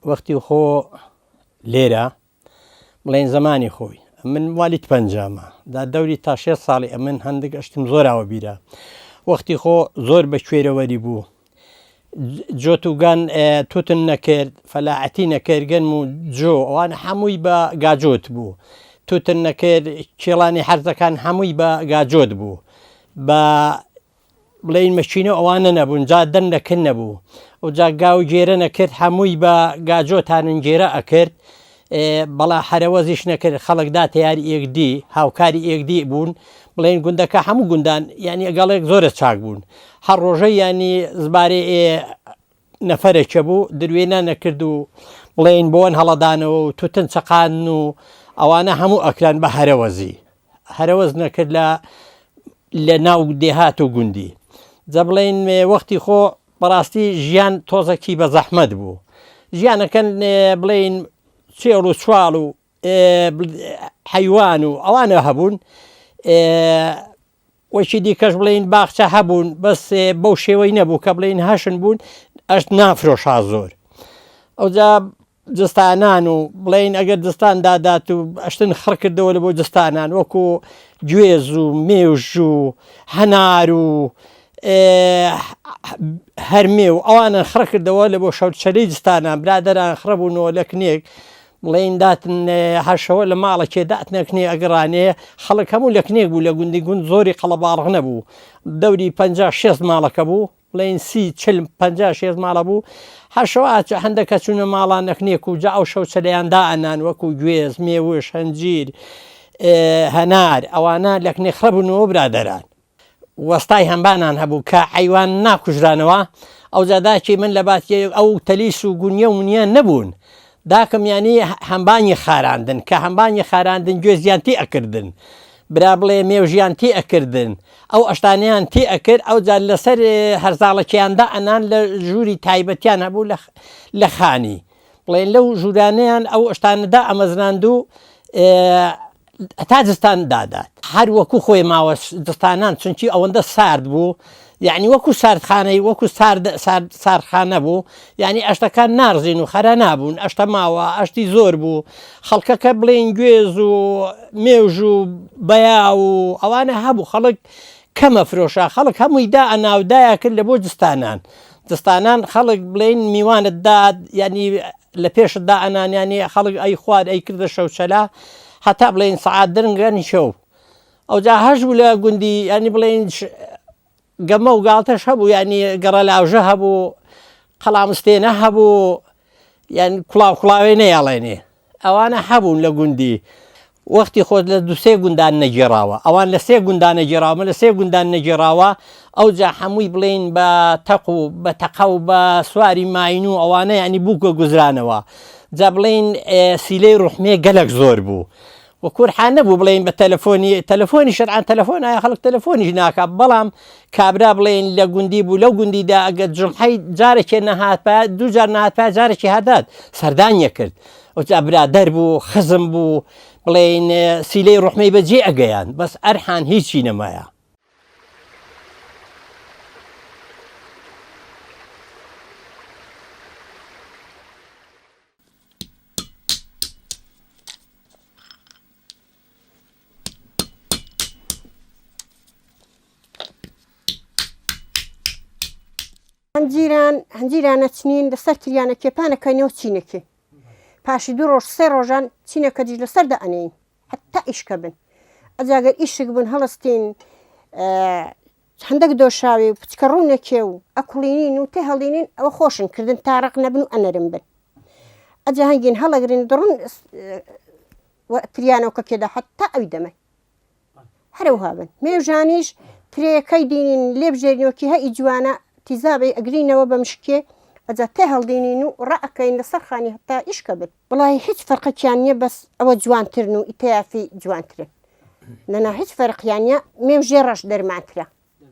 وەختی خۆ لێرە بڵێن زمانی خۆی من والیت پەنجامە دا دەوری تا 6 ساڵی ئەمن هەندێک ئەشتم زۆراوە بیرە وەختی خۆ زۆر بە کوێرەوەری بوو جۆتوگان توتن نەکرد فەلاعەتی نەکردگەن و جۆ ئەوانە هەمووی بە گاجۆت بوو توتن نەکرد کێڵانی حەرزەکان هەمووی بە گاجۆت بوو بە بڵێن مەچینە ئەوانە نەبوون جا دەن نەکرد نەبوو و جا گاو گێرە نەکرد هەمووی بە گاجۆتانن گێرە ئەکرد بەڵا هەرەوەزیش نەکرد خەڵکدا تیاری ئێکدی هاوکاری ئێکدی بوون بڵێن گوندەکە هەموو گوندان ینی ئەگەڵێک زۆرە چاک بوون هەر ڕۆژەی ینی زبارێ نەفەرێکە بوو دروێنە نەکرد و بڵێن بۆن هەڵەدانەوە و توتن چەقان و ئەوانە هەموو ئەکران بە هەرەوەزی هەرەوەز نەکرد لە ناو دێهات و گوندی جە بڵێن وەختی خۆ بەڕاستی ژیان تۆزێکی بە زەحمەت بوو ژیانەکەن بڵێن چێڵ و چواڵ و حەیوان و ئەوانە هەبوون وەکی دیکەش بڵێن باخچە هەبوون بەس بەو شێوەی نەبوو کە بڵێن هەشن بوون ئەشت نافرۆشا زۆر ئەوجا جستانان و بڵێن ئەگەر جستان دادات و ئەشتن خڕکردەوە لە بۆ جستانان وەکو گوێز و مێژ و هەنار و هەرمێ و ئەوانە خڕکردەوە لە بۆ شەوچەرەی جستانان برادەران خڕەبوونەوە لە کنێک بڵێن داتن هەشەوە لە ماڵەکێ داتنە کنێ ئەگەڕانەیە خەڵک هەموو لە کنێک بوو لە گوندی گوند زۆری قەڵەباڕغ نەبوو دەوری 56 ماڵەکە بوو بڵێن 56 ماڵە بوو هەشەوە هەندێکە چوونە ماڵان نەکنێک و جا ئەو شەوچەرەیان دائەنان وەکو گوێز مێوش هەنجیر هەنار ئەوانە لە کنێ خڕەبوونەوە برادەران وەستای هەمبانان هەبوو کە حەیوان ناکوژرانەوە ئەو جاداکی من لە باتی ئەو تەلیس و گونیە و منیان نەبوون داکەم ینی هەمبانی خاراندن کە هەمبانی خاراندن گوێزیان تێ ئەکردن برا بڵێ مێوژیان تێ ئەکردن ئەو ئەشتانیان تێ ئەکرد ئەو جار لەسەر هەرزاڵەکیاندا ئەنان لە ژووری تایبەتیان هەبوو لە خانی بڵێن لەو ژوورانەیان ئەو ئەشتانەدا ئەمەزراند و تا جستان دادات هەر وەکو خۆی ماوە جستانان چونکی ئەوەندە سارد بوو یعنی وەکو ساردخانەی وەکو ساردخانە بوو یعنی ئەشتەکان نارزین و خەرە نابوون ئەشتە ماوە ئەشتی زۆر بوو خەڵکەکە بڵێن گوێز و مێژ و بەیا و ئەوانە هەبوو خەڵک کەمە فرۆشە خەڵک هەمووی دا ئەناودایە کرد لە بۆ جستانان خەڵک بڵێن میوانت داد ینی لە پێشتدا ئەنانیانی خەڵک ئەی خوارد ئەی کردە شەوچەلا هەتا بڵێن سەعات درنگەنی شەو ئەوجا هەش بوو لە گوندی ینی بڵێن گەمە و گاڵتەش هەبوو ینی گەڕە لاوژە هەبوو قەڵامستێنە هەبوو یان کوڵاوێ نەیاڵێنێ ئەوانە هەبوون لە گوندی وەختی خۆت لە دوسێ گوندان نەگێڕاوە ئەوان لە 3 گوندان نەگێڕاوە لە 3 گوندان نەگێڕاوە ئەوجا هەمووی بڵێن بە تەق و بە تەقە و بە سواری ماین و ئەوانە ینی بووکە گوزرانەوە جا بڵێن سیلەی ڕوحمێ گەلک زۆر بوو وەکوورحان نەبوو بڵێن بە تەلەفۆنی شەرعان تەلەفۆن ئایا خەڵک تەلەفۆنیش ناکات بەڵام کابرا بڵێن لە گوندی بوو لەو گوندیدا ئەگەر جوڵحەی جارێکێ نەهات دوو جار نهات جارێکی هەردات سەردانیە کرد ئەوجا برادەر بوو خزم بوو بڵێن سیلەی ڕوحمەی بەجێ ئەگەیان بەس ئەرحان هیچی نەمایە هەنجیرانە چنین لەسەر تریانە کێپانەکەینەوە چینەکە پاشی 2 ڕۆژ 3 ڕۆژان چینەکە دیش لەسەر دەئەنین حتا ئیشکە بن ئەجاگەر ئیشک بن هەڵستین هەندێک دۆشاوی و پچکە ڕوونەکێ و ئەکوڵینین و تێ هەڵینین ئەوە خۆشن کردن تاڕق نەبن و ئەنەرم بن ئەجا هەنگین هەڵەگرین دڕون تریانەوەکە کێدا حتا ئەوی دەمە هەروها بن مێژانیش ترەکەی دینین لێبژێرینەوەکی هەئی جوانە تیزابی ئەگرینەوە بە مشکێ ئەجا تێ هەڵدێنین و ڕائەکەین لەسەر خانی هەتا ئیشکە بن بڵای هیچ فەرقەکیان نییە بەس ئەوە جوانترن و ئیتیافی جوانترن لەنا هیچ فەرقیانە مێژێ ڕەش دەرمانترە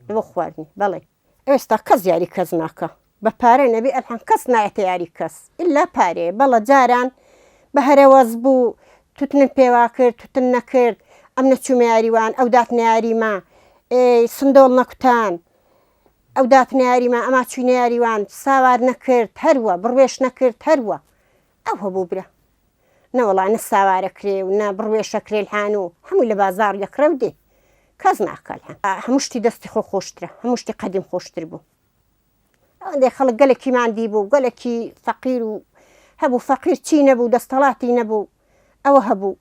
لەوە خواردنی بەڵێ ئێستا کەس یاری کەس ناکە بە پارە نەبێ ئەلحان کەس نایەتە یاری کەس ئللا پارێ بەڵە جاران بە هەرەوەز بوو توتنن پێوا کرد توتن نەکرد ئەم نەچوومە یاریوان ئەو داتنە یاریمە سندۆڵ نەکوتان ئەو داتنە یاریمە ئەما چوینە یاریوان ساوار نەکرد هەروە بڕوێش نەکرد هەروە ئەو هەبوو برە نەوەڵا نە ساوارەکرێ و نە بڕوێشە کرێلحان و هەمووی لە بازار لەکرە و دێ کەس ناکەلهان هەموو شتی دەستی خۆ خۆشترە هەموو شتی قەدیم خۆشتر بوو ئەوەندەی خەڵک گەلێکی ماندی بوو گەلێکی فەقیر و هەبوو فەقیر چی نەبوو دەستەڵاتی نەبوو ئەوە هەبوو